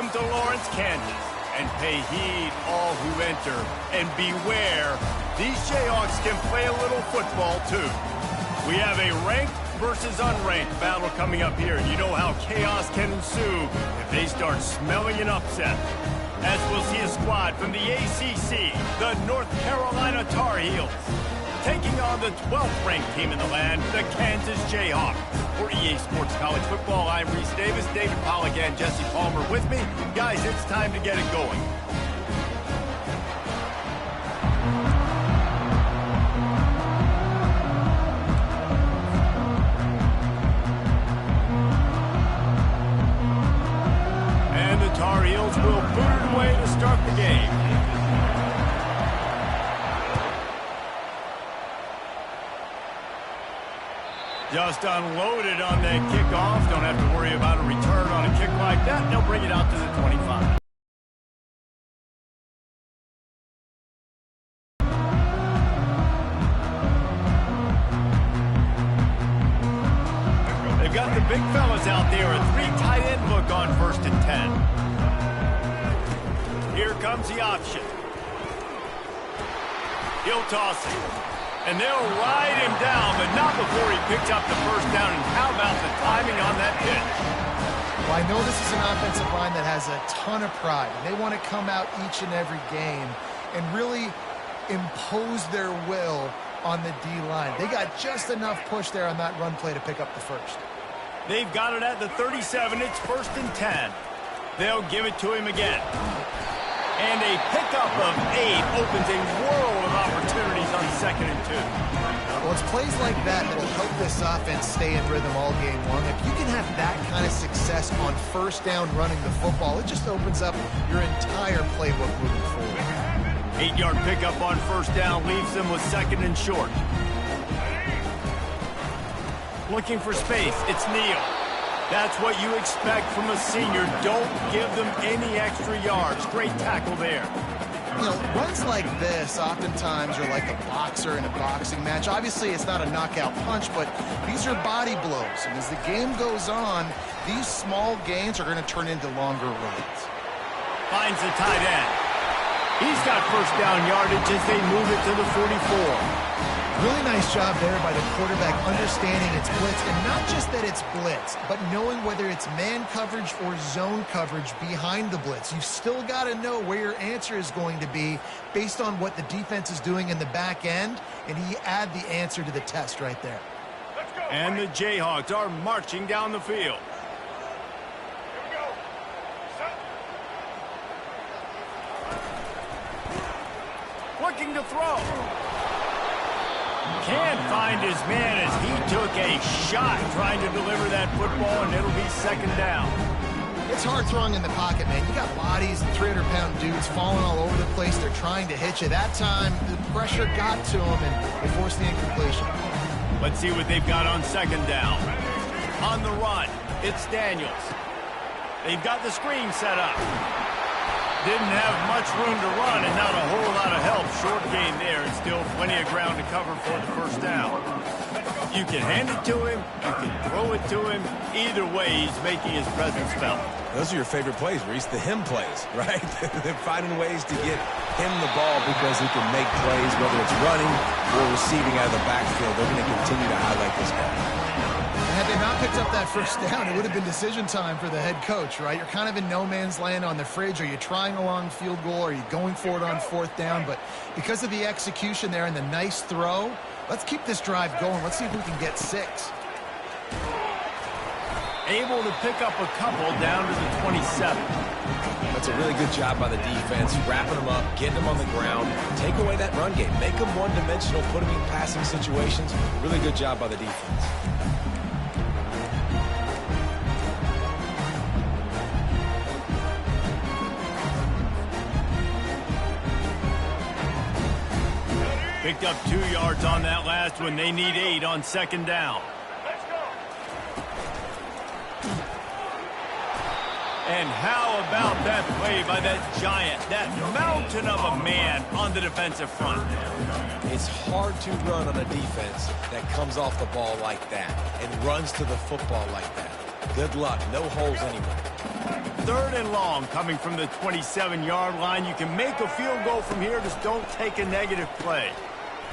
Welcome to Lawrence, Kansas. And pay heed, all who enter. And beware, these Jayhawks can play a little football, too. We have a ranked versus unranked battle coming up here. You know how chaos can ensue if they start smelling an upset. As we'll see a squad from the ACC, the North Carolina Tar Heels, taking on the 12th ranked team in the land, the Kansas Jayhawks. For EA Sports College Football, I'm Reese Davis, David Pollack, and Jesse Palmer with me. Guys, it's time to get it going. And the Tar Heels will boot it away to start the game. Just unloaded on that kickoff. Don't have to worry about a return on a kick like that. They'll bring it out to the 25. They've got the big fellas out there. A 3 tight end look on 1st and 10. Here comes the option. He'll toss it. And they'll ride him down, but not before he picks up the first down. And how about the timing on that pitch? Well, I know this is an offensive line that has a ton of pride. They want to come out each and every game and really impose their will on the D-line. They got just enough push there on that run play to pick up the first. They've got it at the 37. It's 1st and 10. They'll give it to him again. And a pickup of 8 opens a world of opportunities on 2nd and 2. Well, it's plays like that that will help this offense stay in rhythm all game long. If you can have that kind of success on 1st down running the football, it just opens up your entire playbook moving forward. 8-yard pickup on 1st down leaves them with 2nd and short. Looking for space, it's Neal. That's what you expect from a senior. Don't give them any extra yards. Great tackle there. You know, runs like this oftentimes are like a boxer in a boxing match. Obviously, it's not a knockout punch, but these are body blows. And as the game goes on, these small gains are going to turn into longer runs. Finds the tight end. He's got 1st down yardage as they move it to the 44. Really nice job there by the quarterback understanding it's blitz, and not just that it's blitz, but knowing whether it's man coverage or zone coverage behind the blitz. You've still got to know where your answer is going to be based on what the defense is doing in the back end, and you add the answer to the test right there. And the Jayhawks are marching down the field. Looking to throw. Can't find his man as he took a shot trying to deliver that football, and it'll be 2nd down. It's hard throwing in the pocket, man. You got bodies, 300-pound dudes falling all over the place. They're trying to hit you. That time, the pressure got to them, and they forced the incompletion. Let's see what they've got on 2nd down. On the run, it's Daniels. They've got the screen set up. Didn't have much room to run and not a whole lot of help. Short gain there and still plenty of ground to cover for the 1st down. You can hand it to him. You can throw it to him. Either way, he's making his presence felt. Those are your favorite plays, Reese, the him plays, right? They're finding ways to get him the ball because he can make plays, whether it's running or receiving out of the backfield. They're going to continue to highlight this guy. Had they not picked up that 1st down, it would have been decision time for the head coach, right? You're kind of in no man's land on the fridge. Are you trying a long field goal? Are you going for it on 4th down? But because of the execution there and the nice throw, let's keep this drive going. Let's see if we can get 6. Able to pick up a couple down to the 27. That's a really good job by the defense, wrapping them up, getting them on the ground, take away that run game, make them one-dimensional, put them in passing situations. Really good job by the defense. Picked up 2 yards on that last one. They need 8 on 2nd down. And how about that play by that giant, that mountain of a man on the defensive front? It's hard to run on a defense that comes off the ball like that and runs to the football like that. Good luck. No holes anywhere. 3rd and long coming from the 27-yard line. You can make a field goal from here, just don't take a negative play.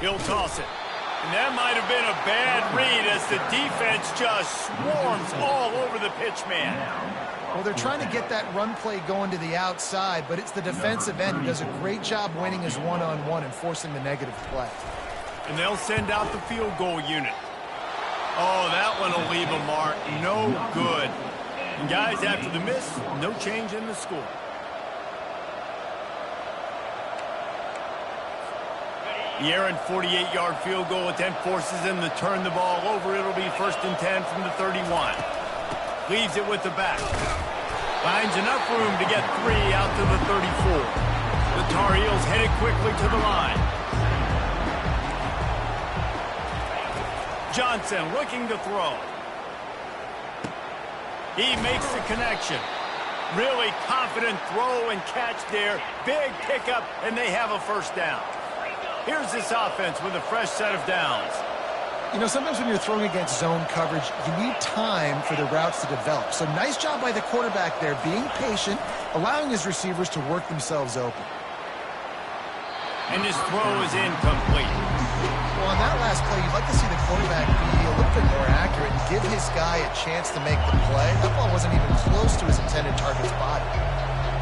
He'll toss it. And that might have been a bad read as the defense just swarms all over the pitch man. Well, they're trying to get that run play going to the outside, but it's the defensive end who does a great job winning his one-on-one and forcing the negative play. And they'll send out the field goal unit. Oh, that one will leave a mark. No good. And guys, after the miss, no change in the score. The errant 48-yard field goal attempt forces them to turn the ball over. It'll be 1st and 10 from the 31. Leaves it with the back. Finds enough room to get 3 out to the 34. The Tar Heels headed quickly to the line. Johnson looking to throw. He makes the connection. Really confident throw and catch there. Big pickup, and they have a 1st down. Here's this offense with a fresh set of downs. You know, sometimes when you're throwing against zone coverage, you need time for the routes to develop. So nice job by the quarterback there, being patient, allowing his receivers to work themselves open. And his throw is incomplete. Well, on that last play, you'd like to see the quarterback be a little bit more accurate and give his guy a chance to make the play. That ball wasn't even close to his intended target's body.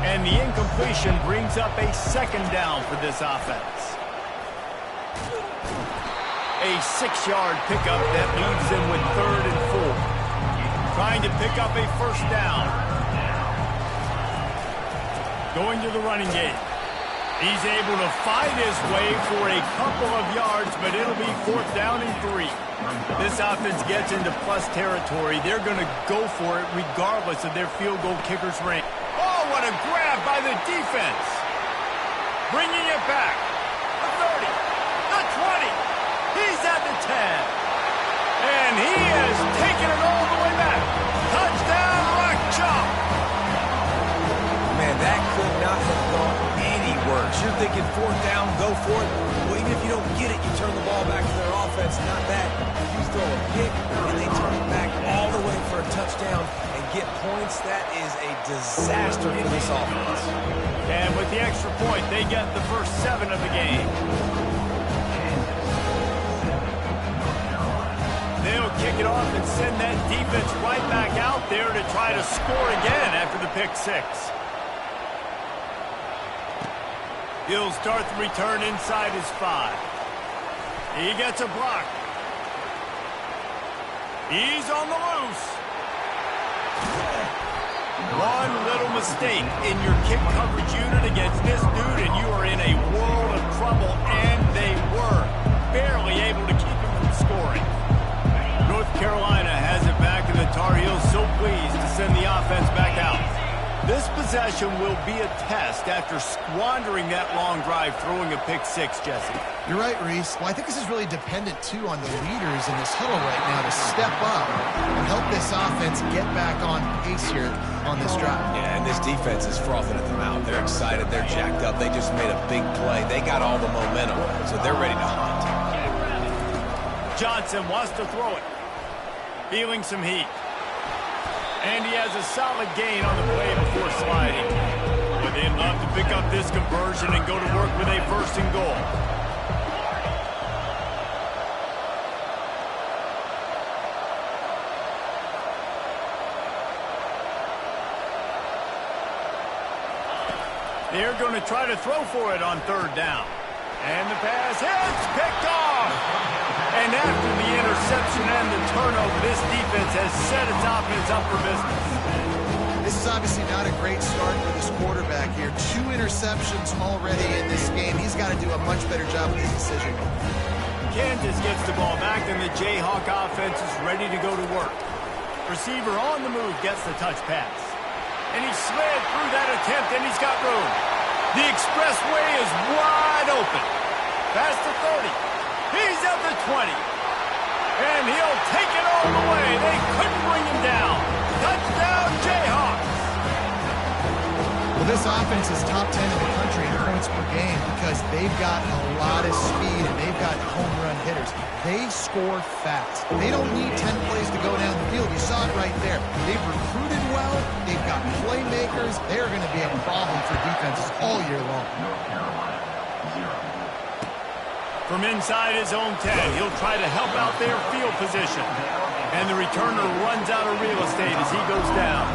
And the incompletion brings up a 2nd down for this offense. A 6-yard pickup that leaves them with 3rd and 4. Trying to pick up a 1st down. Going to the running game. He's able to find his way for a couple of yards, but it'll be 4th down and 3. This offense gets into plus territory. They're going to go for it regardless of their field goal kicker's range. Oh, what a grab by the defense. Bringing it back. The 30, the 20. He's at the 10. And he has taken it all the way back. Touchdown, Rock Chalk. Man, that could not have gone any worse. You're thinking 4th down, go for it. Well, even if you don't get it, you turn the ball back to their offense. Not that. You throw a pick, and they turn it back all the way for a touchdown and get points. That is a disaster for this offense. And with the extra point, they get the first 7 of the game. They'll kick it off and send that defense right back out there to try to score again after the pick 6. He'll start the return inside his 5. He gets a block. He's on the loose. One little mistake in your kick coverage unit against this dude, and you are in a world of trouble, and they were barely able to keep him from scoring. North Carolina has it back, and the Tar Heels so pleased to send the offense back out. This possession will be a test after squandering that long drive, throwing a pick 6, Jesse. You're right, Reese. Well, I think this is really dependent, too, on the leaders in this huddle right now to step up and help this offense get back on pace here on this drive. Yeah, and this defense is frothing at the mouth. They're excited. They're jacked up. They just made a big play. They got all the momentum, so they're ready to hunt. Johnson wants to throw it. Feeling some heat. And he has a solid gain on the play before sliding. But they'd love to pick up this conversion and go to work with a 1st and goal. They're going to try to throw for it on 3rd down. And the pass hits, picked off. And after the interception and the turnover, this defense has set its offense up for business. This is obviously not a great start for this quarterback here. 2 interceptions already in this game. He's got to do a much better job with his decision. Kansas gets the ball back, and the Jayhawk offense is ready to go to work. Receiver on the move gets the touch pass. And he slid through that attempt, and he's got room. The expressway is wide open. Past the 30. He's at the 20. And he'll take it all the way. They couldn't bring him down. Touchdown, Jayhawks. Well, this offense is top 10 in the country country in points per game because they've got a lot of speed and they've got home run hitters. They score fast. They don't need 10 plays to go down the field. You saw it right there. They've recruited well. They've got playmakers. They're going to be a problem for defenses all year long. From inside his own 10, he'll try to help out their field position. And the returner runs out of real estate as he goes down.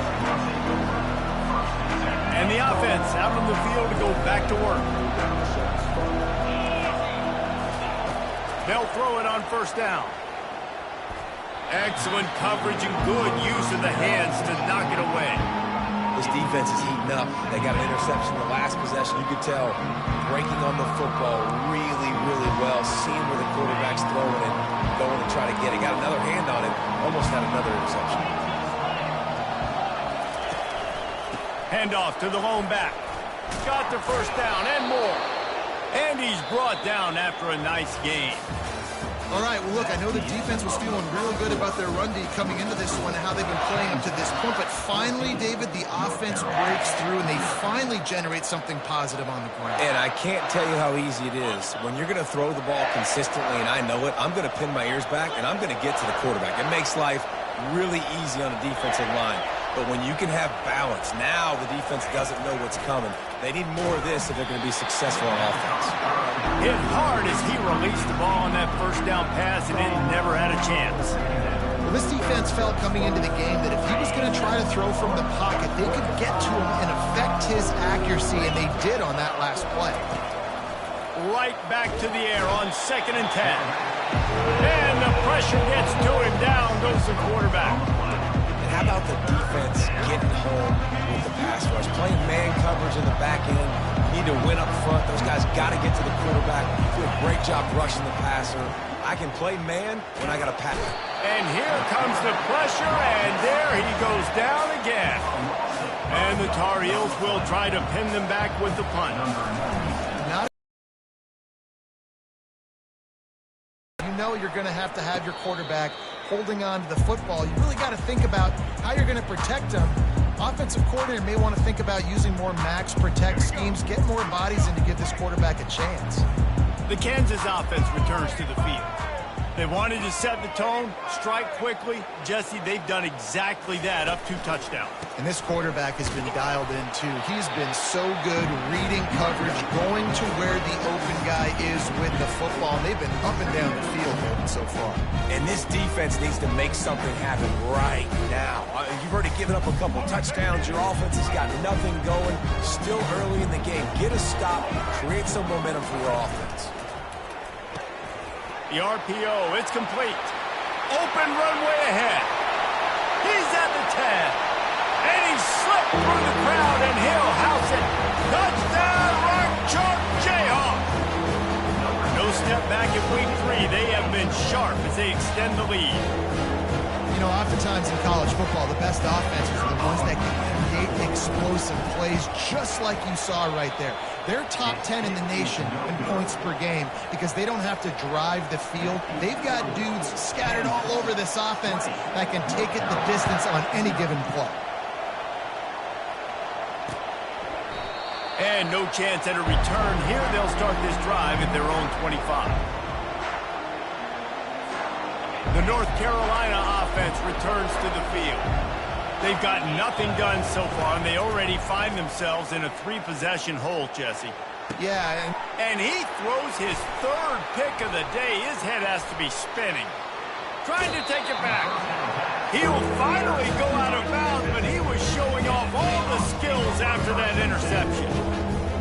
And the offense out on the field to go back to work. They'll throw it on first down. Excellent coverage and good use of the hands to knock it away. This defense is heating up. They got an interception the last possession. You could tell breaking on the football really, really well, seeing where the quarterback's throwing it, going to try to get it. Got another hand on it, almost had another interception. Handoff to the lone back. Got the first down and more. And he's brought down after a nice gain. All right, well, look, I know the defense was feeling real good about their run D coming into this one and how they've been playing up to this point. But finally, David, the offense breaks through and they finally generate something positive on the ground. And I can't tell you how easy it is. When you're going to throw the ball consistently, and I know it, I'm going to pin my ears back and I'm going to get to the quarterback. It makes life really easy on a defensive line. But when you can have balance, now the defense doesn't know what's coming. They need more of this if they're going to be successful on offense. Hit hard as he released the ball on that first down pass, and it never had a chance. Well, this defense felt coming into the game that if he was going to try to throw from the pocket, they could get to him and affect his accuracy, and they did on that last play. Right back to the air on 2nd and 10. And the pressure gets to him. Down goes the quarterback. How about the defense getting home with the pass rush? Playing man coverage in the back end. You need to win up front. Those guys got to get to the quarterback. Do a great job rushing the passer. I can play man when I got a pass. And here comes the pressure, and there he goes down again. And the Tar Heels will try to pin them back with the punt. You know you're going to have your quarterback holding on to the football. You really got to think about how you're going to protect him. Offensive coordinator may want to think about using more max protect schemes, get more bodies in to give this quarterback a chance. The Kansas offense returns to the field. They wanted to set the tone, strike quickly. Jesse, they've done exactly that, up 2 touchdowns. And this quarterback has been dialed in, too. He's been so good reading coverage, going to where the open guy is with the football. And they've been up and down the field so far. And this defense needs to make something happen right now. You've already given up a couple touchdowns. Your offense has got nothing going. Still early in the game. Get a stop. Create some momentum for your offense. The RPO, it's complete. Open runway ahead. He's at the 10. And he slipped through the crowd, and he'll house it. Touchdown, Rock Chalk Jayhawk. No step back in week 3. They have been sharp as they extend the lead. You know, oftentimes in college football, the best offenses are the ones that can create explosive plays just like you saw right there. They're top 10 in the nation in points per game because they don't have to drive the field. They've got dudes scattered all over this offense that can take it the distance on any given play. And no chance at a return here. They'll start this drive at their own 25. The North Carolina offense returns to the field. They've got nothing done so far, and they already find themselves in a 3-possession hole, Jesse. Yeah. And he throws his 3rd pick of the day. His head has to be spinning. Trying to take it back. He'll finally go out of bounds, but he was showing off all the skills after that interception.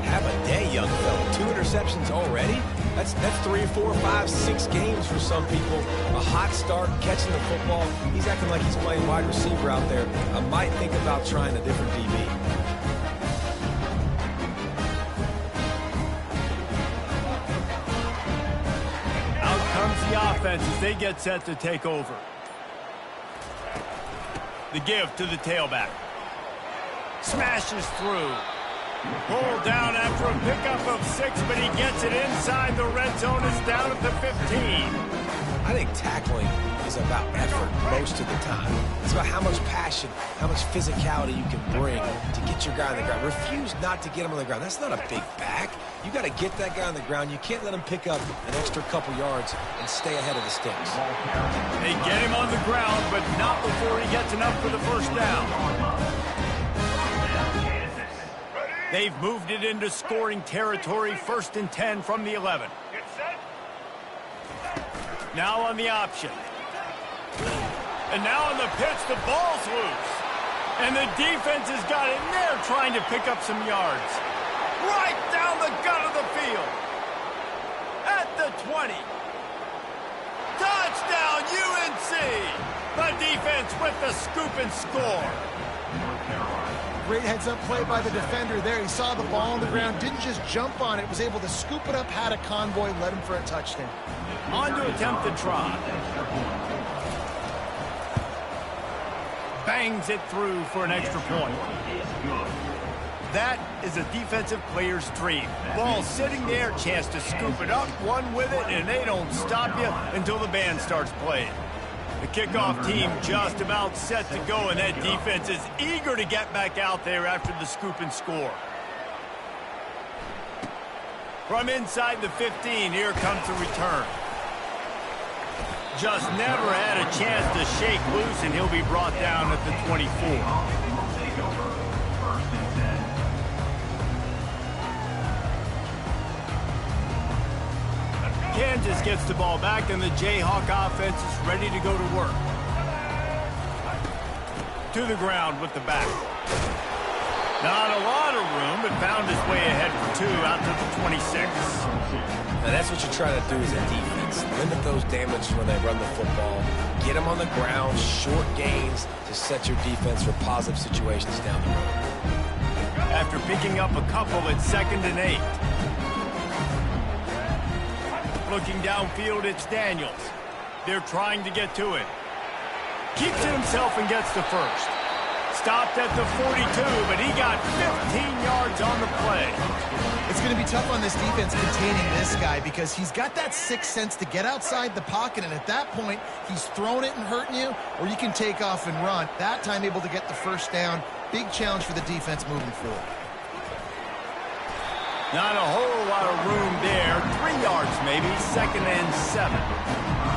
Have a day, young fella. 2 interceptions already? That's 3, 4, 5, 6 games for some people. A hot start, catching the football. He's acting like he's playing wide receiver out there. I might think about trying a different DB. Out comes the offense as they get set to take over. The give to the tailback. Smashes through. Pulled down after a pickup of 6, but he gets it inside the red zone. It's down at the 15. I think tackling is a about effort most of the time. It's about how much passion, how much physicality you can bring to get your guy on the ground. Refuse not to get him on the ground. That's not a big back. You got to get that guy on the ground. You can't let him pick up an extra couple yards and stay ahead of the sticks. They get him on the ground, but not before he gets enough for the first down. They've moved it into scoring territory, 1st and 10 from the 11. Now on the option. And now on the pitch, the ball's loose. And the defense has got it in there trying to pick up some yards. Right down the gut of the field. At the 20. Touchdown, UNC! The defense with the scoop and score. Great heads-up play by the defender there. He saw the ball on the ground, didn't just jump on it, was able to scoop it up, had a convoy, led him for a touchdown. On to attempt the try. Bangs it through for an extra point. That is a defensive player's dream. Ball sitting there, chance to scoop it up, one with it, and they don't stop you until the band starts playing. The kickoff team just about set to go, and that defense is eager to get back out there after the scoop and score. From inside the 15, here comes the return. Just never had a chance to shake loose, and he'll be brought down at the 24. Kansas gets the ball back, and the Jayhawk offense is ready to go to work. To the ground with the back. Not a lot of room, but found his way ahead for 2 out to the 26. Now that's what you try to do as a defense. Limit those damages when they run the football. Get them on the ground, short gains to set your defense for positive situations down the road. After picking up a couple at 2nd and 8. Looking downfield, it's Daniels. They're trying to get to it. Keeps it himself and gets the first. Stopped at the 42, but he got 15 yards on the play. It's going to be tough on this defense containing this guy because he's got that sixth sense to get outside the pocket, and at that point, he's throwing it and hurting you, or you can take off and run. That time able to get the first down. Big challenge for the defense moving forward. Not a whole lot of room there. 3 yards maybe, 2nd and 7.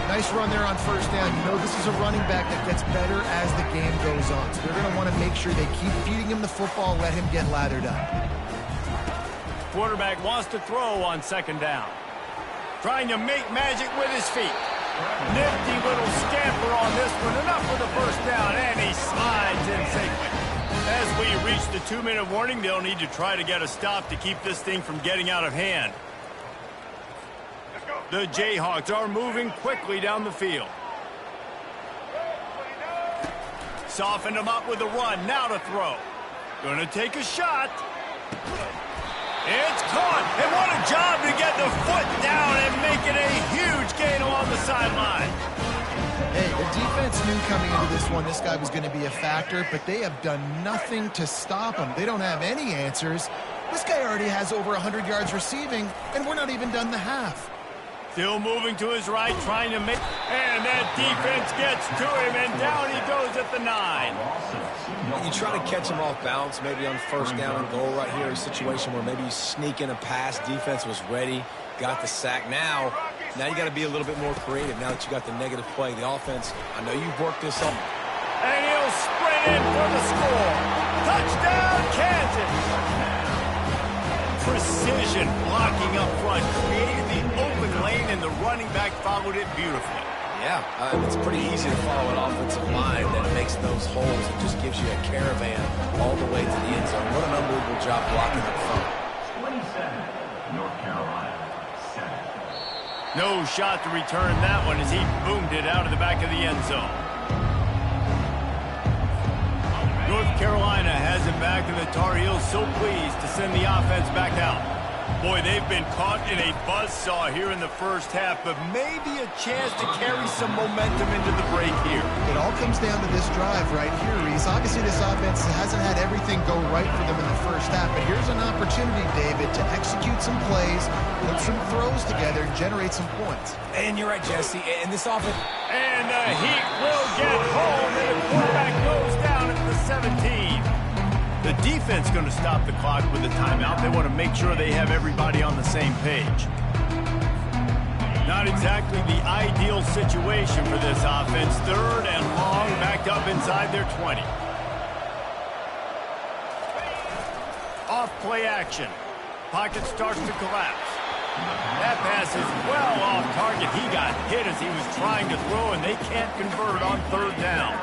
Nice run there on first down. You know this is a running back that gets better as the game goes on. So they're going to want to make sure they keep feeding him the football, let him get lathered up. Quarterback wants to throw on 2nd down. Trying to make magic with his feet. Nifty little scamper on this one. Enough for the first down, and he slides in safely. As we reach the 2-minute warning, they'll need to try to get a stop to keep this thing from getting out of hand. The Jayhawks are moving quickly down the field. Softened them up with a run. Now to throw. Gonna take a shot. It's caught. And what a job to get the foot down and make it a huge gain along the sideline. Hey, the defense knew coming into this one this guy was going to be a factor, but they have done nothing to stop him. They don't have any answers. This guy already has over 100 yards receiving, and we're not even done the half. Still moving to his right, trying to make... And that defense gets to him, and down he goes at the 9. You try to catch him off balance, maybe on first down and goal right here, a situation where maybe you sneak in a pass, defense was ready, got the sack. Now you got to be a little bit more creative now that you got the negative play. The offense, I know you've worked this up. And he'll sprint in for the score. Touchdown, Kansas. Precision blocking up front, created the open lane, and the running back followed it beautifully. Yeah, it's pretty easy to follow an offensive line that makes those holes and just gives you a caravan all the way to the end zone. What an unbelievable job blocking up front. 27, North Carolina. No shot to return that one as he boomed it out of the back of the end zone. North Carolina has it back, and the Tar Heels so pleased to send the offense back out. Boy, they've been caught in a buzzsaw here in the first half, but maybe a chance to carry some momentum into the break here. It all comes down to this drive right here, Reese. Obviously, this offense hasn't had everything go right for them in the first half, but here's an opportunity, David, to execute some plays, put some throws together, and generate some points. And you're right, Jesse. And this offense... And the Heat will get home, and the quarterback goes down at the 17. The defense going to stop the clock with a timeout. They want to make sure they have everybody on the same page. Not exactly the ideal situation for this offense. Third and long, backed up inside their 20. Off play action. Pocket starts to collapse. That pass is well off target. He got hit as he was trying to throw, and they can't convert on third down.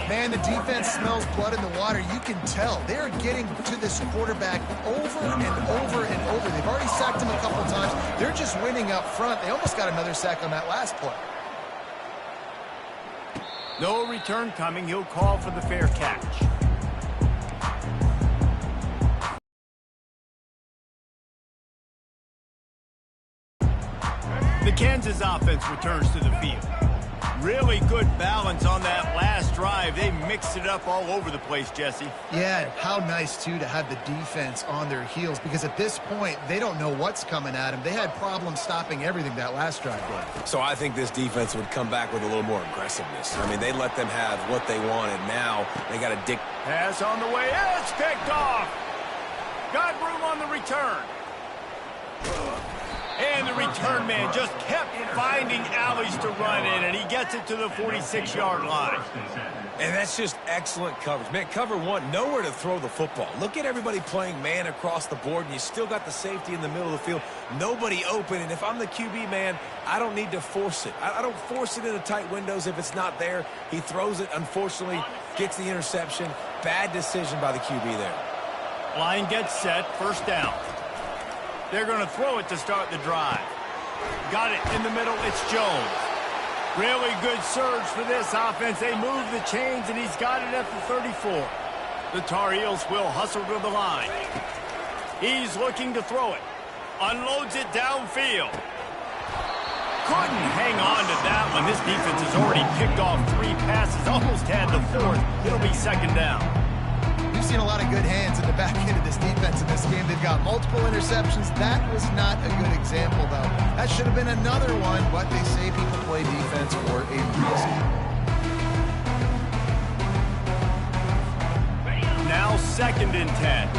Man, the defense smells blood in the water. You can tell. They're getting to this quarterback over and over and over. They've already sacked him a couple times. They're just winning up front. They almost got another sack on that last play. No return coming. He'll call for the fair catch. The Kansas offense returns to the field. Really good balance on that last drive. They mixed it up all over the place, Jesse. Yeah, how nice, too, to have the defense on their heels, because at this point, they don't know what's coming at them. They had problems stopping everything that last drive did. So I think this defense would come back with a little more aggressiveness. I mean, they let them have what they wanted. Now they got to dig. Pass on the way. It's picked off. Got room on the return. And the return man just kept finding alleys to run in, and he gets it to the 46-yard line. And that's just excellent coverage. Man, cover one, nowhere to throw the football. Look at everybody playing man across the board, and you still got the safety in the middle of the field. Nobody open, and if I'm the QB, man, I don't need to force it. I don't force it into tight windows if it's not there. He throws it, unfortunately, gets the interception. Bad decision by the QB there. Line gets set, first down. They're going to throw it to start the drive. Got it in the middle. It's Jones. Really good surge for this offense. They move the chains, and he's got it at the 34. The Tar Heels will hustle to the line. He's looking to throw it. Unloads it downfield. Couldn't hang on to that one. This defense has already picked off 3 passes. Almost had the 4th. It'll be second down. We've seen a lot of good hands in the back end of this defense in this game. They've got multiple interceptions. That was not a good example, though. That should have been another one, but they say people play defense for a reason. Now second and 10.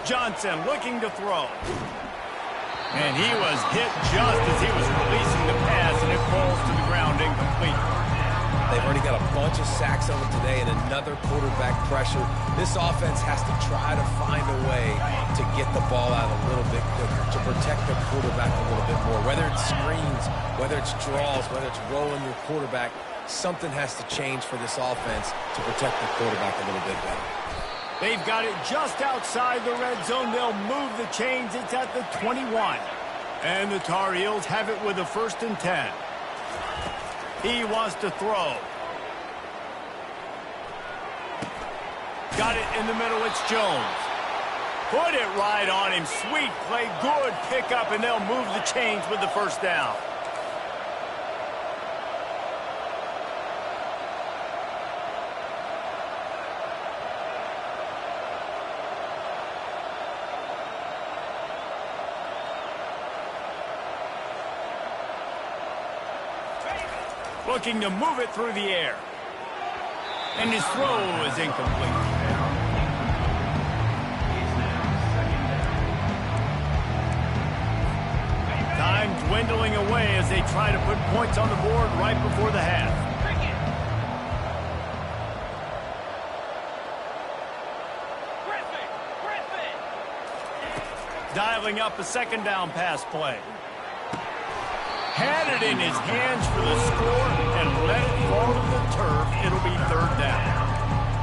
Johnson looking to throw. And he was hit just as he was releasing the pass, and it falls to the ground incomplete. They've already got a bunch of sacks on them today and another quarterback pressure. This offense has to try to find a way to get the ball out a little bit quicker, to protect the quarterback a little bit more. Whether it's screens, whether it's draws, whether it's rolling your quarterback, something has to change for this offense to protect the quarterback a little bit better. They've got it just outside the red zone. They'll move the chains. It's at the 21. And the Tar Heels have it with a 1st and 10. He wants to throw. Got it in the middle. It's Jones. Put it right on him. Sweet play. Good pickup, and they'll move the chains with the first down. Looking to move it through the air. And his throw is incomplete. Time dwindling away as they try to put points on the board right before the half. Dialing up a second down pass play. Had it in his hands for the score and let it fall to the turf. It'll be third down.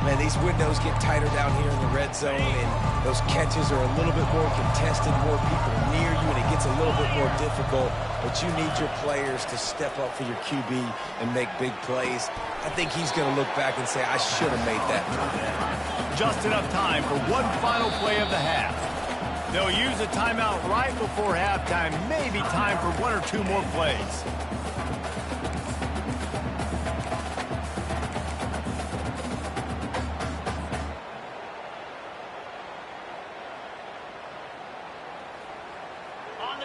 Man, these windows get tighter down here in the red zone, and those catches are a little bit more contested, more people near you, and it gets gets a little bit more difficult, but you need your players to step up for your QB and make big plays. I think he's going to look back and say, I should have made that play. Just enough time for one final play of the half. They'll use a timeout right before halftime, maybe time for one or two more plays.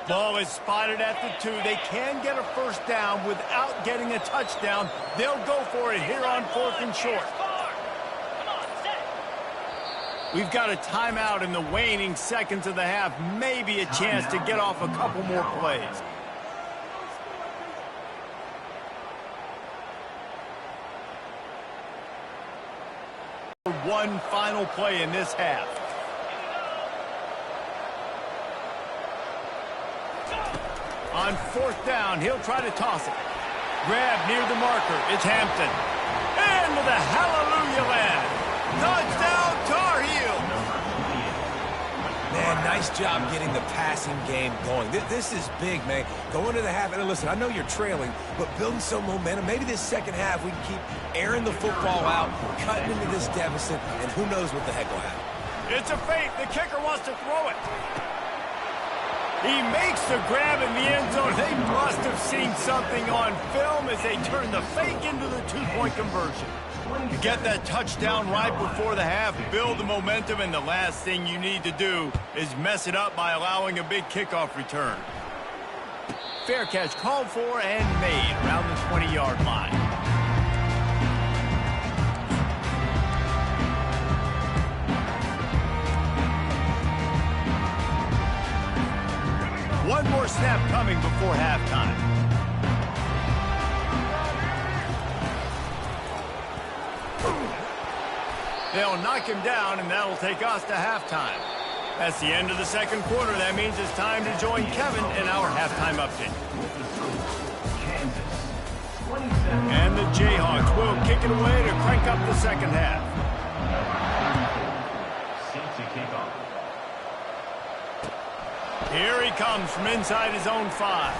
Ball is spotted at the 2. They can get a first down without getting a touchdown. They'll go for it here on 4th and short. We've got a timeout in the waning seconds of the half. Maybe a chance to get off a couple more plays. One final play in this half. On 4th down, he'll try to toss it. Grab near the marker. It's Hampton. Into the hallelujah land. Touchdown, Tar Heel. Man, nice job getting the passing game going. This is big, man. Go into the half, and listen, I know you're trailing, but building some momentum. Maybe this second half we can keep airing the football out, cutting into this deficit, and who knows what the heck will happen. It's a fake. The kicker wants to throw it. He makes the grab in the end zone. They must have seen something on film as they turn the fake into the two-point conversion. You get that touchdown right before the half, build the momentum, and the last thing you need to do is mess it up by allowing a big kickoff return. Fair catch called for and made around the 20-yard line. One more snap coming before halftime. They'll knock him down, and that'll take us to halftime. That's the end of the second quarter. That means it's time to join Kevin in our halftime update. And the Jayhawks will kick it away to crank up the second half. Here he comes from inside his own 5.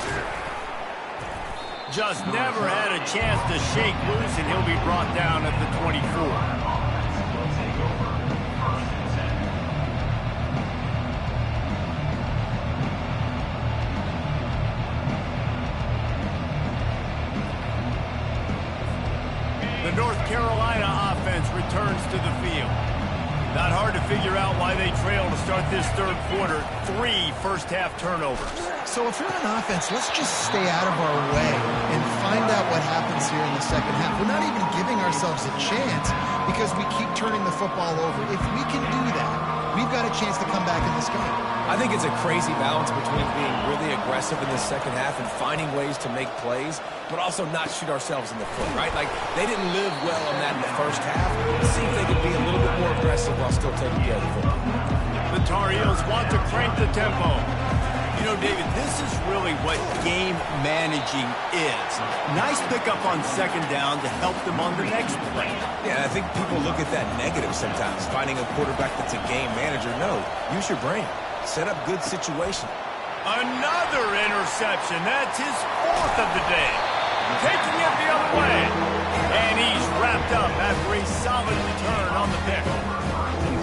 Just never had a chance to shake loose, and he'll be brought down at the 24. The North Carolina offense returns to the field. Not hard to figure out why they trail to start this third quarter. 3 first-half turnovers. So if you're an offense, let's just stay out of our way and find out what happens here in the second half. We're not even giving ourselves a chance because we keep turning the football over. If we can do that, we've got a chance to come back in this game. I think it's a crazy balance between being really aggressive in the second half and finding ways to make plays, but also not shoot ourselves in the foot, right? Like, they didn't live well on that in the first half. Let's see if they can be a little bit more aggressive while still taking care of the football. The Tar Heels want to crank the tempo. You know, David, this is really what game managing is. Nice pickup on second down to help them on the next play. Yeah, I think people look at that negative sometimes, finding a quarterback that's a game manager. No, use your brain. Set up good situation. Another interception. That's his 4th of the day. Taking it the other way. And he's wrapped up after a solid return on the pick.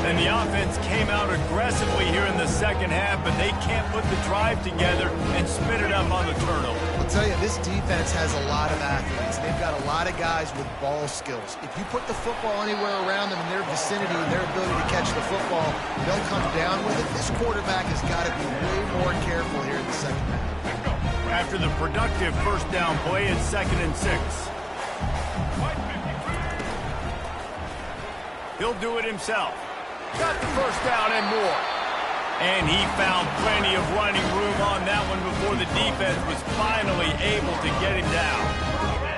And the offense came out aggressively here in the second half, but they can't put the drive together and spit it up on the turnover. I'll tell you, this defense has a lot of athletes. They've got a lot of guys with ball skills. If you put the football anywhere around them in their vicinity and their ability to catch the football, they'll come down with it. This quarterback has got to be way more careful here in the second half. After the productive first down play, it's 2nd and 6. He'll do it himself. Got the first down and more. And he found plenty of running room on that one before the defense was finally able to get him down.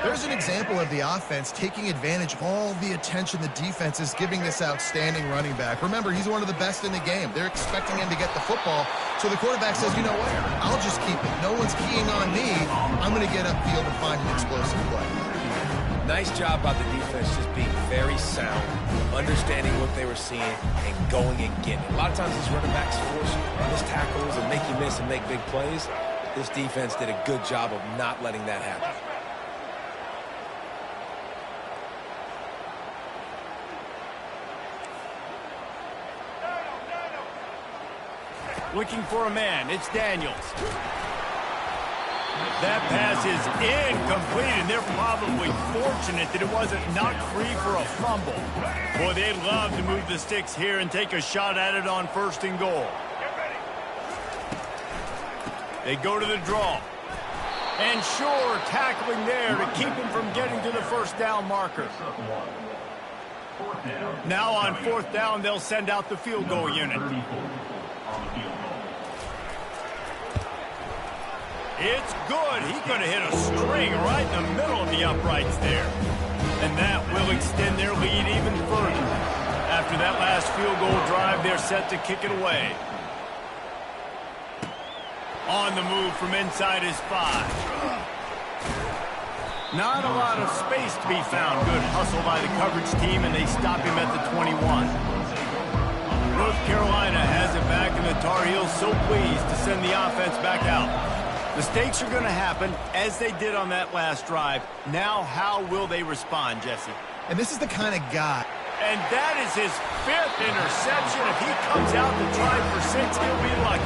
There's an example of the offense taking advantage of all the attention the defense is giving this outstanding running back. Remember, he's one of the best in the game. They're expecting him to get the football. So the quarterback says, you know what, I'll just keep it. No one's keying on me. I'm going to get upfield and find an explosive play. Nice job by the defense just being very sound, understanding what they were seeing, and going and getting it. A lot of times these running backs force missed tackles and make you miss and make big plays. This defense did a good job of not letting that happen. Looking for a man. It's Daniels. That pass is incomplete, and they're probably fortunate that it wasn't knocked free for a fumble. Boy, they'd love to move the sticks here and take a shot at it on 1st and goal. They go to the draw. And sure, tackling there to keep him from getting to the 1st down marker. Now on 4th down, they'll send out the field goal unit. It's good. He could have hit a string right in the middle of the uprights there. And that will extend their lead even further. After that last field goal drive, they're set to kick it away. On the move from inside his 5. Not a lot of space to be found. Good hustle by the coverage team, and they stop him at the 21. North Carolina has it back, and the Tar Heels so pleased to send the offense back out. Mistakes are going to happen, as they did on that last drive. Now, how will they respond, Jesse? And this is the kind of guy. And that is his 5th interception. If he comes out to try for 6, he'll be lucky.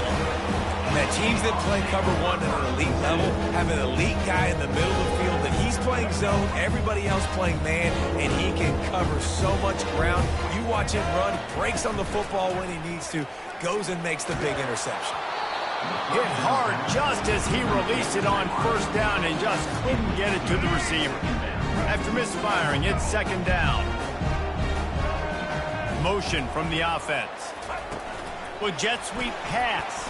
That teams that play cover 1 at an elite level have an elite guy in the middle of the field that he's playing zone, everybody else playing man, and he can cover so much ground. You watch him run, breaks on the football when he needs to, goes and makes the big interception. Hit hard just as he released it on 1st down and just couldn't get it to the receiver. After misfiring, it's 2nd down. Motion from the offense. Well, jet sweep pass.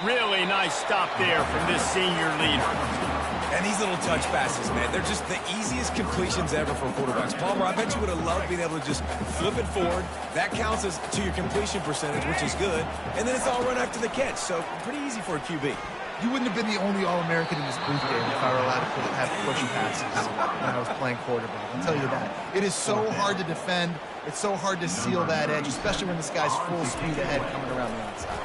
Really nice stop there from this senior leader. And these little touch passes, man, they're just the easiest completions ever for quarterbacks. Palmer, I bet you would have loved being able to just flip it forward. That counts as to your completion percentage, which is good. And then it's all run after the catch, so pretty easy for a QB. You wouldn't have been the only All-American in this booth game if I were allowed to have push passes when I was playing quarterback. I'll tell you that. It is so hard to defend. It's so hard to seal that edge, especially when this guy's full speed ahead coming around the outside.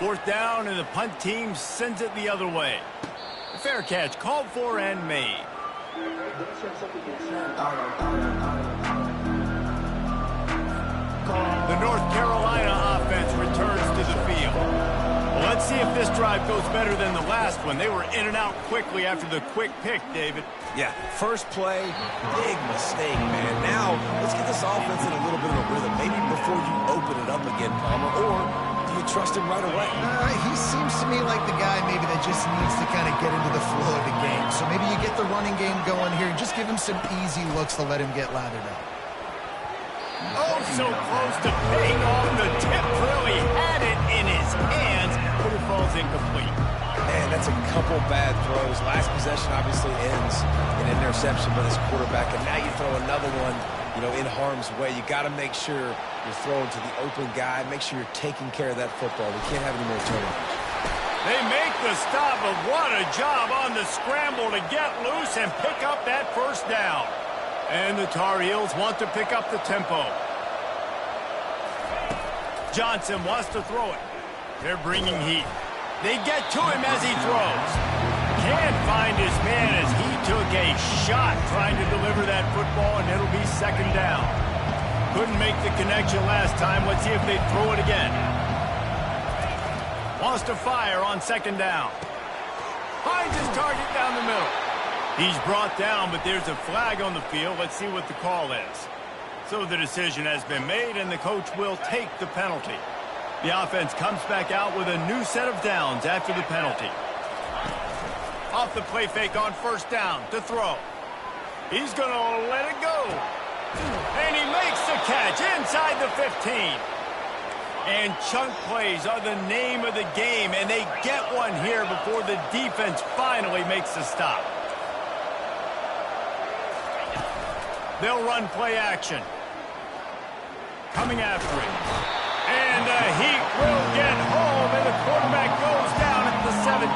4th down, and the punt team sends it the other way. A fair catch called for and made. The North Carolina offense returns to the field. Well, let's see if this drive goes better than the last one. They were in and out quickly after the quick pick, David. Yeah, first play, big mistake, man. Now, let's get this offense in a little bit of a rhythm. Maybe before you open it up again, Palmer, or do you trust him right away? He seems to me like the guy maybe that just needs to kind of get into the flow of the game. So maybe you get the running game going here and just give him some easy looks to let him get lathered up. Oh, so close to paying off. The tip really had it in his hands, but it falls incomplete. Man, that's a couple bad throws. Last possession obviously ends in an interception by this quarterback, and now you throw another one, in harm's way. You got to make sure you're throwing to the open guy. Make sure you're taking care of that football. We can't have any more turnovers. They make the stop, but what a job on the scramble to get loose and pick up that 1st down. And the Tar Heels want to pick up the tempo. Johnson wants to throw it. They're bringing heat. They get to him as he throws. Can't find his man as he took a shot trying to deliver that football, and it'll be 2nd down. Couldn't make the connection last time. Let's see if they throw it again. Wants to fire on 2nd down. Finds his target down the middle. He's brought down, but there's a flag on the field. Let's see what the call is. So the decision has been made, and the coach will take the penalty. The offense comes back out with a new set of downs after the penalty. Off the play fake on 1st down to throw. He's going to let it go. And he makes the catch inside the 15. And chunk plays are the name of the game, and they get one here before the defense finally makes the stop. They'll run play action. Coming after it. And the heat will get home, and the quarterback goes down at the 17.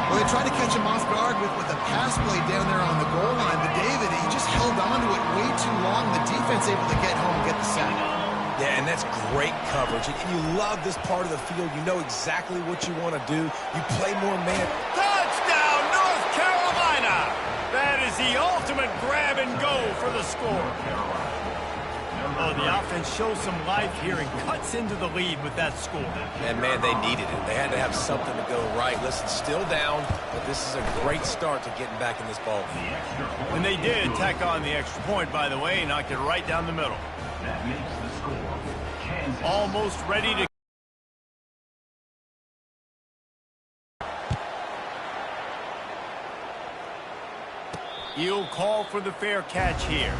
Well, they tried to catch him off guard with a pass play down there on the goal line, but David, he just held on to it way too long. The defense able to get home and get the sack. Yeah, and that's great coverage. And you love this part of the field. You know exactly what you want to do. You play more man. Touchdown, North Carolina! That is the ultimate grab and go for the score. Oh, the offense shows some life here and cuts into the lead with that score. And, man, they needed it. They had to have something to go right. Listen, still down, but this is a great start to getting back in this ball game. And they did tack on the extra point, by the way, knocked it right down the middle. That makes the score Kansas. Almost ready to... He'll call for the fair catch here.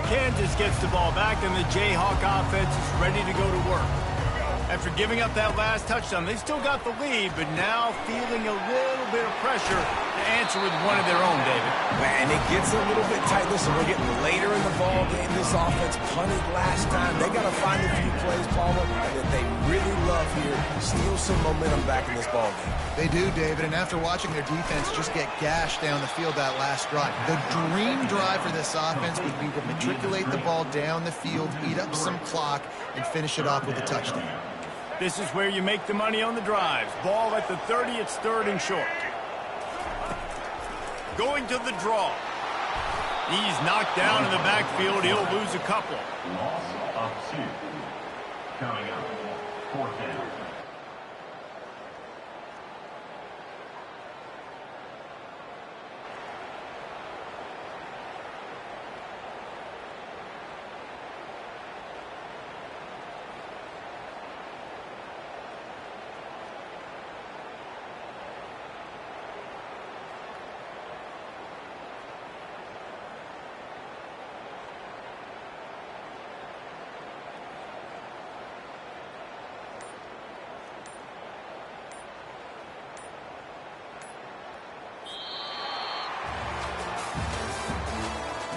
Kansas gets the ball back, and the Jayhawk offense is ready to go to work. After giving up that last touchdown, they still got the lead, but now feeling a little bit of pressure to answer with one of their own, David. Man, it gets a little bit tight. Listen, we're getting later in the ball game. This offense punted last time. They got to find a few plays, Palmer, that they really love here. Steal some momentum back in this ball game. They do, David, and after watching their defense just get gashed down the field that last drive, the dream drive for this offense would be to matriculate the ball down the field, eat up some clock, and finish it off with a touchdown. This is where you make the money on the drives. Ball at the 30, it's third and short. Going to the draw. He's knocked down in the backfield. He'll lose a couple. Loss of 2. Coming up, 4th down.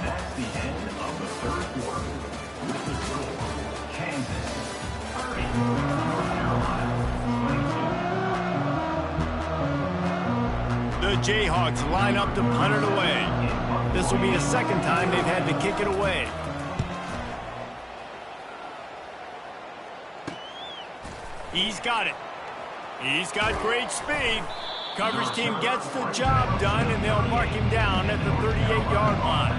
That's the end of the 3rd quarter. With the score, Kansas 30, North Carolina 22. The Jayhawks line up to punt it away. This will be the second time they've had to kick it away. He's got it. He's got great speed. Coverage team gets the job done, and they'll mark him down at the 38-yard line.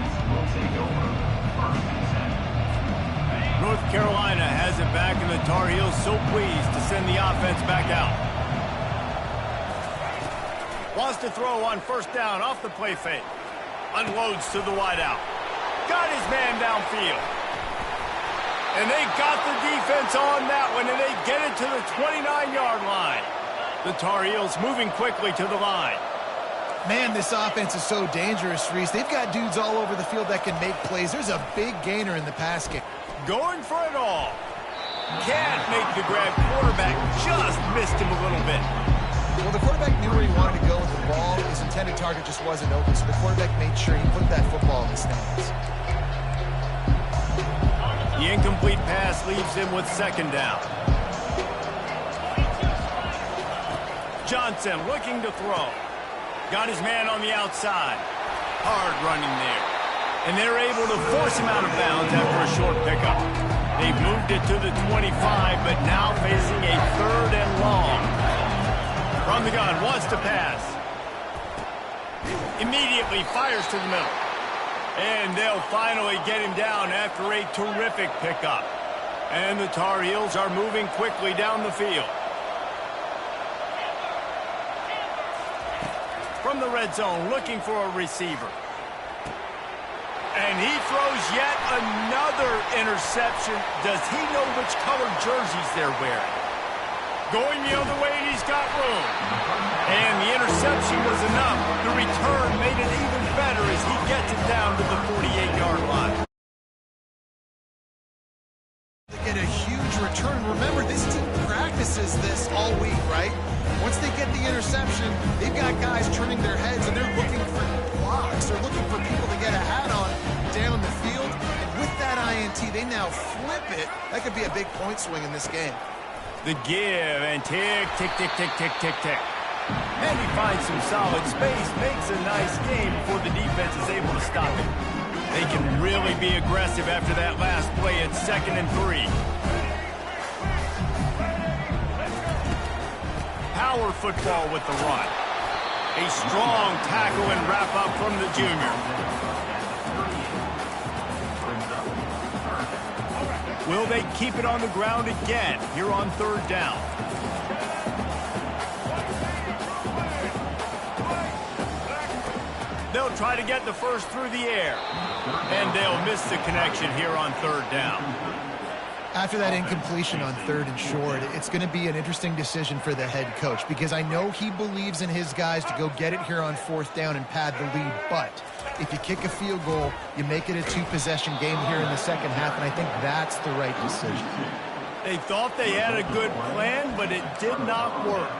North Carolina has it back, and the Tar Heels so pleased to send the offense back out. Wants to throw on first down off the play fake. Unloads to the wideout. Got his man downfield. And they got the defense on that one, and they get it to the 29-yard line. The Tar Heels moving quickly to the line. Man, this offense is so dangerous, Reese. They've got dudes all over the field that can make plays. There's a big gainer in the pass game. Going for it all. Can't make the grab. Quarterback just missed him a little bit. Well, the quarterback knew where he wanted to go with the ball. His intended target just wasn't open, so the quarterback made sure he put that football in the stands. The incomplete pass leaves him with second down. Johnson looking to throw. Got his man on the outside. Hard running there. And they're able to force him out of bounds after a short pickup. They've moved it to the 25, but now facing a third and long. From the gun, wants to pass. Immediately fires to the middle. And they'll finally get him down after a terrific pickup. And the Tar Heels are moving quickly down the field. From the red zone, looking for a receiver. And he throws yet another interception. Does he know which colored jerseys they're wearing? Going the other way, and he's got room. And the interception was enough. The return made it even better as he gets it down to the 48-yard line. They get a huge return. Remember, this team practices this all week, right? Once they get the interception, they've got guys turning their heads, and they're looking for blocks. They're looking for people to get a hat on. Now flip it. That could be a big point swing in this game. The give and tick, tick, tick, tick, tick, tick, tick. And he finds some solid space, makes a nice game before the defense is able to stop it. They can really be aggressive after that last play at 2nd and 3. Power football with the run. A strong tackle and wrap up from the junior. Will they keep it on the ground again here on 3rd down? They'll try to get the first through the air. And they'll miss the connection here on 3rd down. After that incompletion on 3rd and short, it's going to be an interesting decision for the head coach because I know he believes in his guys to go get it here on 4th down and pad the lead. But if you kick a field goal, you make it a 2-possession game here in the second half, and I think that's the right decision. They thought they had a good plan, but it did not work.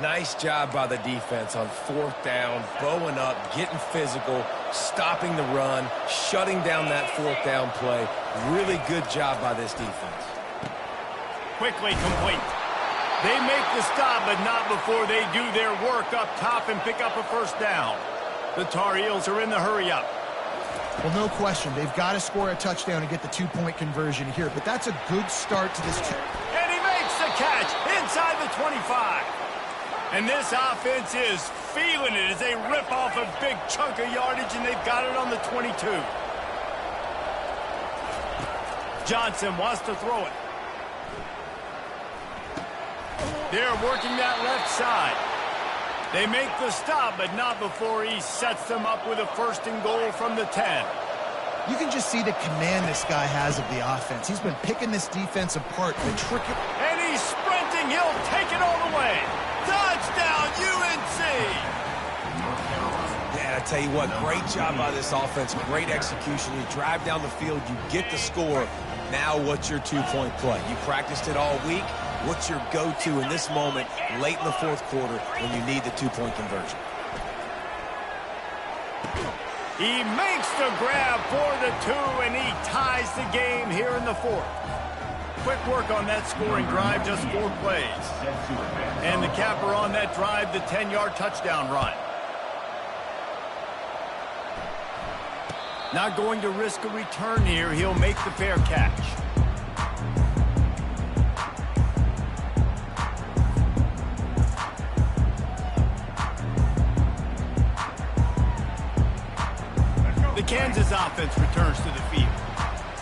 Nice job by the defense on 4th down, bowing up, getting physical, stopping the run, shutting down that 4th down play. Really good job by this defense. Quickly complete. They make the stop, but not before they do their work up top and pick up a 1st down. The Tar Heels are in the hurry-up. Well, no question. They've got to score a touchdown and get the 2-point conversion here, but that's a good start to this. And he makes the catch inside the 25. And this offense is feeling it as they rip off a big chunk of yardage, and they've got it on the 22. Johnson wants to throw it. They're working that left side. They make the stop, but not before he sets them up with a 1st and goal from the 10. You can just see the command this guy has of the offense. He's been picking this defense apart. And he's sprinting. He'll take it all the way. Touchdown, UNC! Yeah, I tell you what, great job by this offense. Great execution. You drive down the field, you get the score. Now what's your 2-point play? You practiced it all week. What's your go-to in this moment late in the 4th quarter when you need the 2-point conversion? He makes the grab for the 2, and he ties the game here in the 4th. Quick work on that scoring drive, just 4 plays. And the capper on that drive, the 10-yard touchdown run. Not going to risk a return here. He'll make the fair catch. The Kansas offense returns to the field.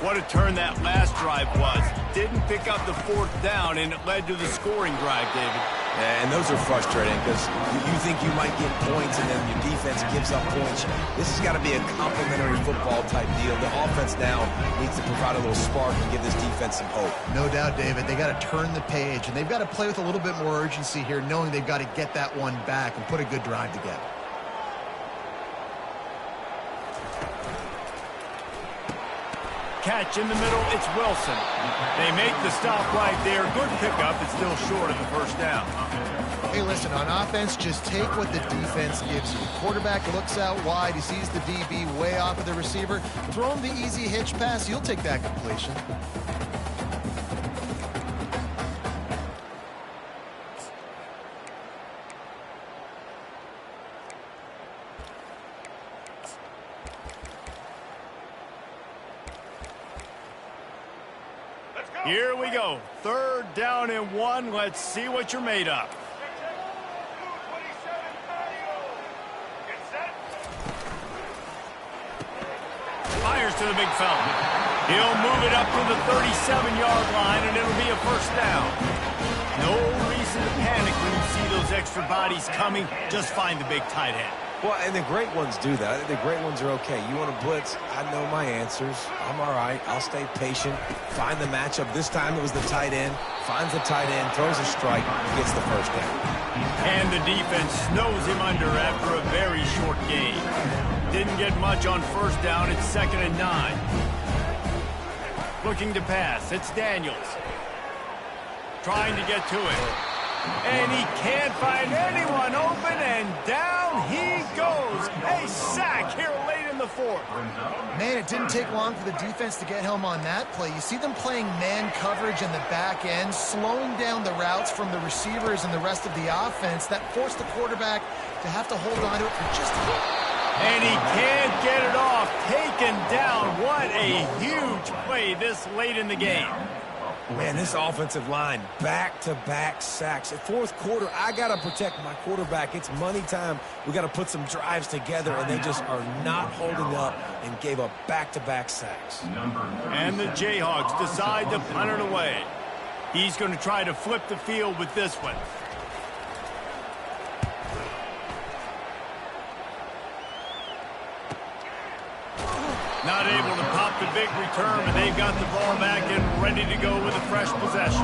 What a turn that last drive was. Didn't pick up the 4th down, and it led to the scoring drive, David. Yeah, and those are frustrating because you think you might get points and then your defense gives up points. This has got to be a complementary football type deal. The offense now needs to provide a little spark and give this defense some hope. No doubt, David. They got to turn the page, and they've got to play with a little bit more urgency here, knowing they've got to get that one back and put a good drive together. Catch in the middle, it's Wilson. They make the stop right there. Good pickup, it's still short of the 1st down. Hey, listen, on offense, just take what the defense gives you. Quarterback looks out wide, he sees the DB way off of the receiver. Throw him the easy hitch pass, you'll take that completion. Here we go. 3rd down and 1. Let's see what you're made of. Fires to the big fella. He'll move it up to the 37-yard line, and it'll be a 1st down. No reason to panic when you see those extra bodies coming. Just find the big tight end. Well, and the great ones do that. I think the great ones are okay. You want to blitz? I know my answers. I'm all right. I'll stay patient. Find the matchup. This time it was the tight end. Finds the tight end, throws a strike, gets the 1st down. And the defense snows him under after a very short game. Didn't get much on 1st down. It's 2nd and 9. Looking to pass. It's Daniels. Trying to get to it. And he can't find anyone open, and down he goes. A sack here late in the 4th. Man, it didn't take long for the defense to get home on that play. You see them playing man coverage in the back end, slowing down the routes from the receivers and the rest of the offense. That forced the quarterback to have to hold on to it for just a minute. And he can't get it off. Taken down. What a huge play this late in the game. Man, this offensive line, back-to-back sacks. At fourth quarter, I got to protect my quarterback. It's money time. We got to put some drives together, and they just are not holding up and gave up back-to-back sacks. And the Jayhawks decide to punt it away. He's going to try to flip the field with this one. Not able to pop the big return, but they've got the ball back and ready to go with a fresh possession.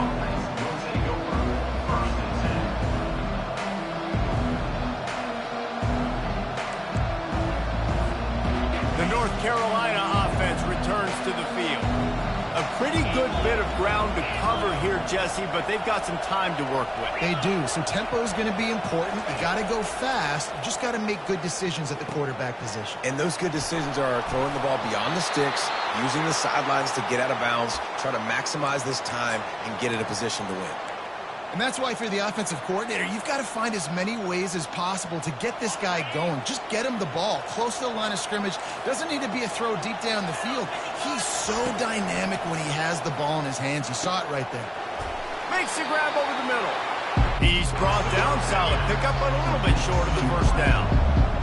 The North Carolina offense returns to the field. A pretty good bit of ground to cover here, Jesse, but they've got some time to work with. They do. So tempo is going to be important. You got to go fast. You just got to make good decisions at the quarterback position. And those good decisions are throwing the ball beyond the sticks, using the sidelines to get out of bounds, trying to maximize this time and get in a position to win. And that's why if you're the offensive coordinator, you've got to find as many ways as possible to get this guy going. Just get him the ball close to the line of scrimmage. Doesn't need to be a throw deep down the field. He's so dynamic when he has the ball in his hands. You saw it right there. Makes the grab over the middle. He's brought down. Solid pickup, but a little bit short of the first down.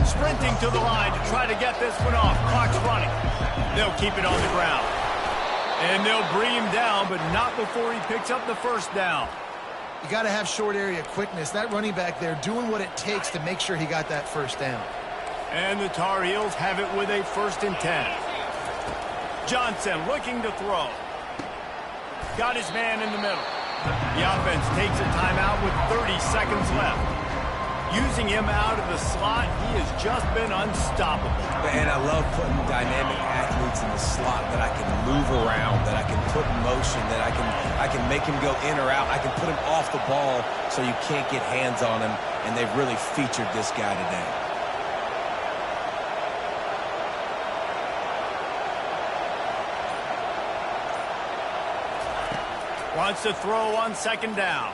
Sprinting to the line to try to get this one off. Clock's running. They'll keep it on the ground. And they'll bring him down, but not before he picks up the first down. You got to have short area quickness. That running back there doing what it takes to make sure he got that first down. And the Tar Heels have it with a 1st and 10. Johnson looking to throw. Got his man in the middle. The offense takes a timeout with 30 seconds left. Using him out of the slot, he has just been unstoppable. And I love putting dynamic athletes in the slot that I can move around, that I can put in motion, that I can make him go in or out. I can put him off the ball so you can't get hands on him, and they've really featured this guy today. Wants to throw on 2nd down.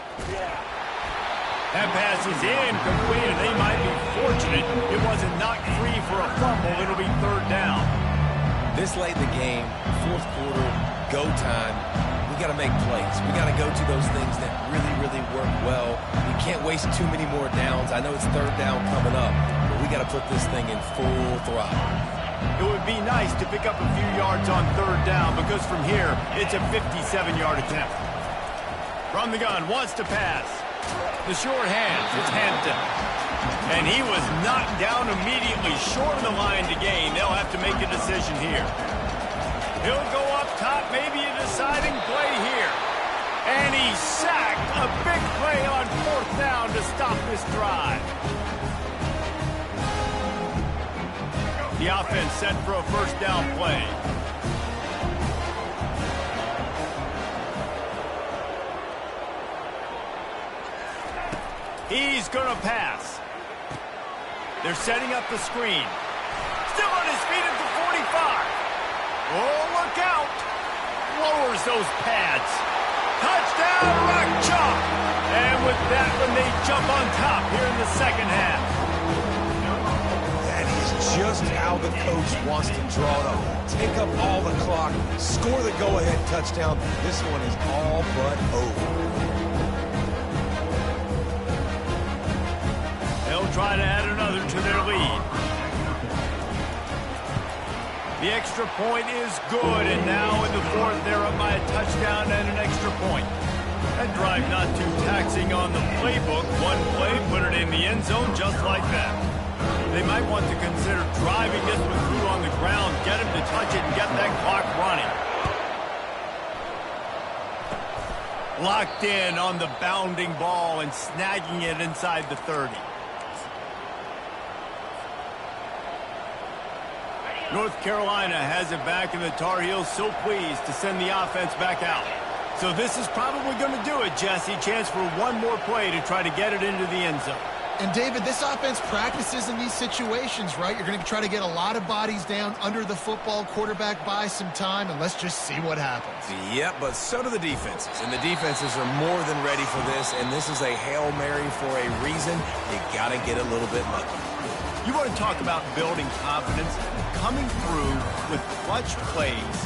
That pass is incomplete, and they might be fortunate it wasn't knocked free for a fumble. It'll be 3rd down. This late in the game, fourth quarter, go time, we got to make plays. We got to go to those things that really, really work well. We can't waste too many more downs. I know it's 3rd down coming up, but we got to put this thing in full throttle. It would be nice to pick up a few yards on 3rd down because from here, it's a 57-yard attempt. From the gun, wants to pass. The short hands, it's Hampton. And he was knocked down immediately short of the line to gain. They'll have to make a decision here. He'll go up top, maybe a deciding play here. And he's sacked. A big play on 4th down to stop this drive. The offense set for a 1st down play. He's going to pass. They're setting up the screen. Still on his feet at the 45. Oh, look out. Lowers those pads. Touchdown, Rock Chalk. And with that one, they jump on top here in the 2nd half. That is just how the coach wants to draw it up. Take up all the clock, score the go-ahead touchdown. This one is all but over. They'll try to add another to their lead. The extra point is good, and now in the 4th, they're up by a touchdown and an extra point. That drive not too taxing on the playbook. One play, put it in the end zone just like that. They might want to consider driving this one through on the ground, get him to touch it, and get that clock running. Locked in on the bounding ball and snagging it inside the 30. North Carolina has it back, and the Tar Heels so pleased to send the offense back out. So this is probably going to do it, Jesse. Chance for one more play to try to get it into the end zone. And, David, this offense practices in these situations, right? You're going to try to get a lot of bodies down under the football, quarterback buys some time, and let's just see what happens. Yep, but so do the defenses. And the defenses are more than ready for this, and this is a Hail Mary for a reason. You got to get a little bit lucky. You want to talk about building confidence? Coming through with clutch plays,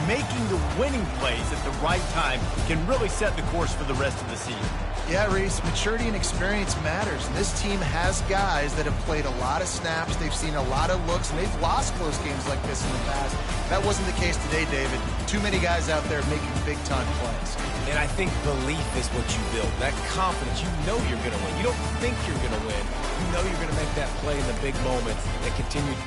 making the winning plays at the right time can really set the course for the rest of the season. Yeah, Reese, maturity and experience matters. And this team has guys that have played a lot of snaps. They've seen a lot of looks, and they've lost close games like this in the past. That wasn't the case today, David. Too many guys out there making big-time plays. And I think belief is what you build. That confidence, you know you're going to win. You don't think you're going to win. You know you're going to make that play in the big moments that continue.